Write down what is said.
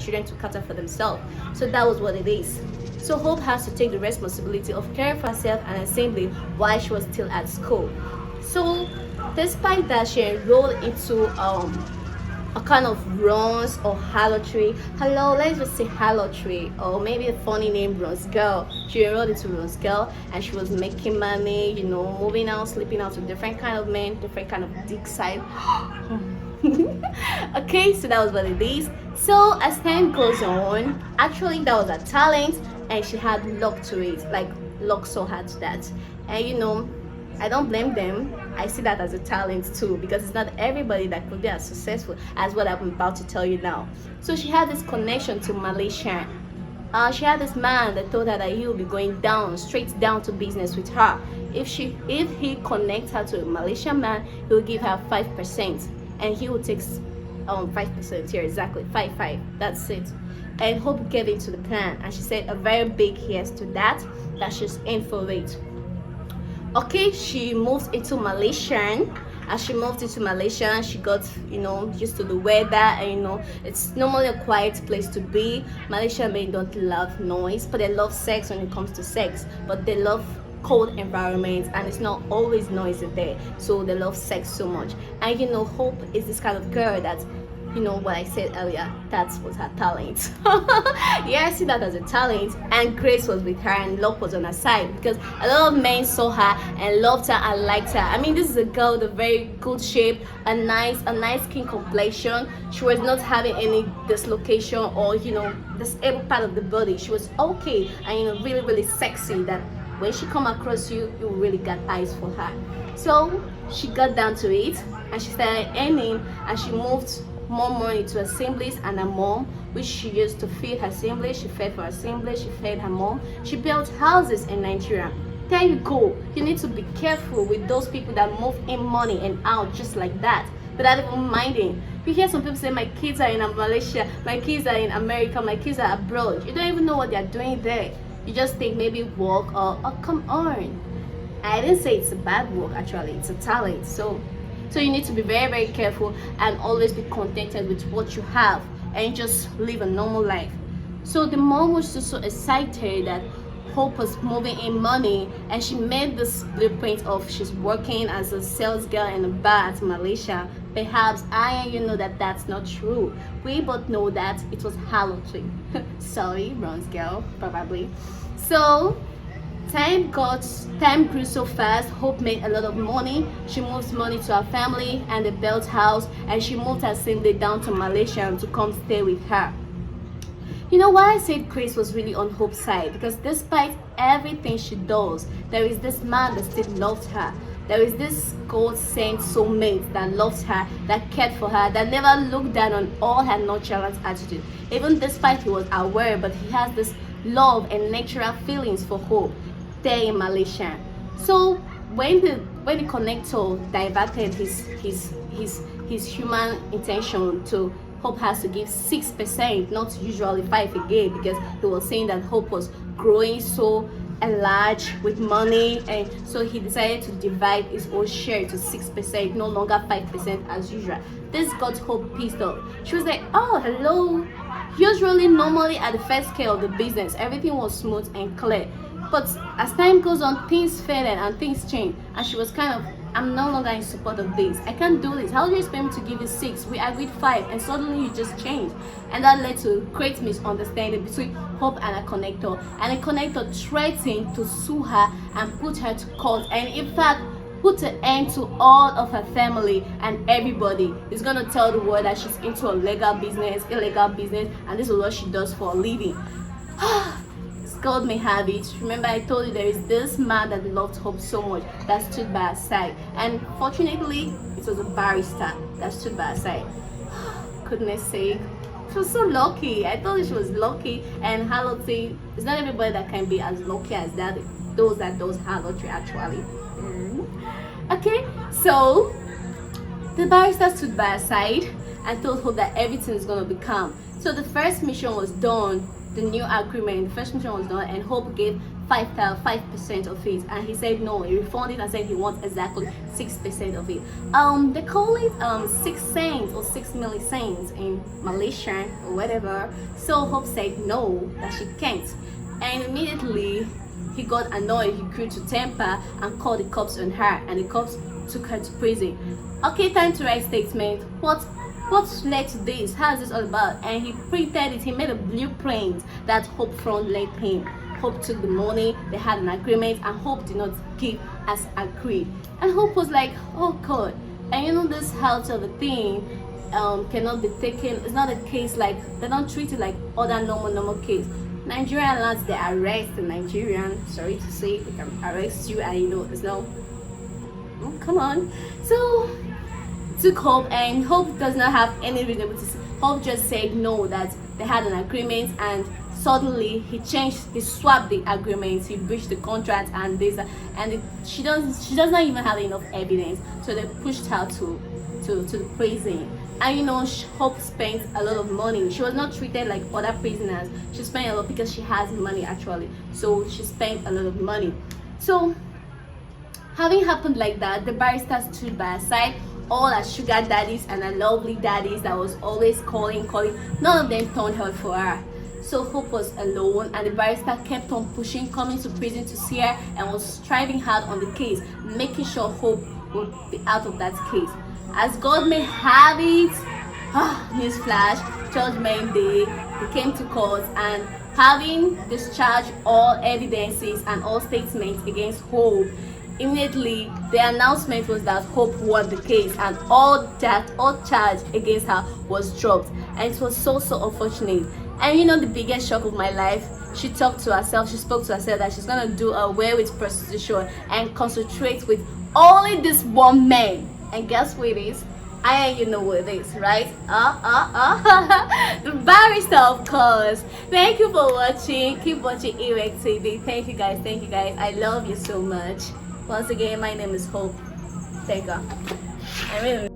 children to cater for themselves. So that was what it is. So Hope has to take the responsibility of caring for herself and assembly while she was still at school. So despite that, she enrolled into a kind of runs or halotry. Hello, let's just say halotry, or maybe a funny name, Runs Girl. She enrolled into Runs Girl, and she was making money, moving out, sleeping out with different kind of men, different kind of dick side. Okay, so that was what it is. So as time goes on, actually that was her talent, and she had luck to it. Like luck so hard to that, and I don't blame them. I see that as a talent too, because it's not everybody that could be as successful as what I'm about to tell you now. So she had this connection to Malaysia. She had this man that told her that he will be going down, straight down to business with her. If he connects her to a Malaysian man, he will give her 5%, and he will take 5% here, exactly 5. That's it. And Hope gave into the plan, and she said a very big yes to that she's in for it. Okay, she moved into Malaysia. As she moved into Malaysia, she got used to the weather, and it's normally a quiet place to be. Malaysian men don't love noise, but they love sex when it comes to sex, but they love cold environments, and it's not always noisy there, so they love sex so much. And Hope is this kind of girl that what I said earlier, that was her talent. Yeah, I see that as a talent, and grace was with her and luck was on her side, because a lot of men saw her and loved her and liked her. I mean, this is a girl with a very good shape, a nice skin complexion. She was not having any dislocation or disabled part of the body. She was okay, and really really sexy, that when she come across you really got eyes for her. So she got down to it, and she started earning, and she moved more money to assemblies and her mom, which she used to feed her assembly. She fed for assembly, she fed her mom. She built houses in Nigeria. There you go. You need to be careful with those people that move in money and out just like that, without even minding. You hear some people say, my kids are in Malaysia, my kids are in America, my kids are abroad. You don't even know what they're doing there. You just think maybe work or come on. I didn't say it's a bad work, actually, it's a talent. So you need to be very very careful and always be contented with what you have and just live a normal life. So the mom was just so excited that Hope was moving in money, and she made this blueprint of she's working as a sales girl in a bar at Malaysia. Perhaps that's not true. We both know that it was halotry. Sorry, bronze girl, probably. So time grew so fast. Hope made a lot of money. She moved money to her family and they built house, and she moved her assembly down to Malaysia to come stay with her. Why I said Grace was really on Hope's side, because despite everything she does, there is this man that still loves her. There is this God-sent soulmate that loves her, that cared for her, that never looked down on all her nonchalant attitude. Even despite he was aware, but he has this love and natural feelings for Hope there in Malaysia. So when the connector diverted his human intention to Hope has to give 6%, not usually 5 again, because he was saying that Hope was growing so large with money, and so he decided to divide his own share to 6%, no longer 5% as usual. This got Hope pissed off. She was like, oh hello, usually normally at the first scale of the business everything was smooth and clear, but as time goes on things faded and things changed, and she was kind of, I'm no longer in support of this. I can't do this. How do you expect me to give you 6? We agreed 5, and suddenly you just changed. And that led to great misunderstanding between Hope and a connector. And a connector threatened to sue her and put her to court, and in fact put an end to all of her family and everybody. Is gonna tell the world that she's into a legal business, illegal business, and this is what she does for a living. God may have it. Remember, I told you there is this man that loved Hope so much that stood by her side, and fortunately it was a barrister that stood by her side. Goodness sake, she was so lucky. I told you she was lucky, and halotry, it's not everybody that can be as lucky as that. Those that does halotry actually. Okay, so the barrister stood by her side and told Hope that everything is gonna be calm. So the first mission was done. The new agreement, the first mission was done, and Hope gave 5% of it, and he said no, he refunded and said he wants exactly 6% of it. They call it 6 cents or 6 millicents in Malaysian or whatever. So Hope said no, that she can't, and immediately he got annoyed. He grew to temper and called the cops on her, and the cops took her to prison. Okay, time to write statement. What led to this? How is this all about? And he printed it. He made a blueprint that Hope front led him. Hope took the money. They had an agreement, and Hope did not give as agreed. And Hope was like, oh God. And you know, this health of the thing cannot be taken. It's not a case like, they don't treat it like other normal case. Nigerian lads, they arrest the Nigerian. Sorry to say, they can arrest you, and you know, it's no. Oh, come on. So took Hope, and Hope does not have any reason to say. Hope just said no, that they had an agreement, and suddenly he swapped the agreement, he breached the contract, and she does not even have enough evidence, so they pushed her to the prison. And you know, Hope spent a lot of money. She was not treated like other prisoners. She spent a lot because she has money actually, so she spent a lot of money. So having happened like that, the barrister stood by her side. All her sugar daddies and her lovely daddies that was always calling, none of them turned her for her. So Hope was alone, and the barrister kept on pushing, coming to prison to see her, and was striving hard on the case, making sure Hope would be out of that case. As God may have it, newsflash, Judgment Day, they came to court, and having discharged all evidences and all statements against Hope, immediately the announcement was that Hope won the case, and all charge against her was dropped. And it was so unfortunate. And you know, the biggest shock of my life, she spoke to herself that she's gonna do away with prostitution and concentrate with only this one man. And guess what it is? You know what it is, right? The barrister, of course. Thank you for watching. Keep watching Erect TV. Thank you guys. I love you so much. Once again, my name is Hope. Thank God. I really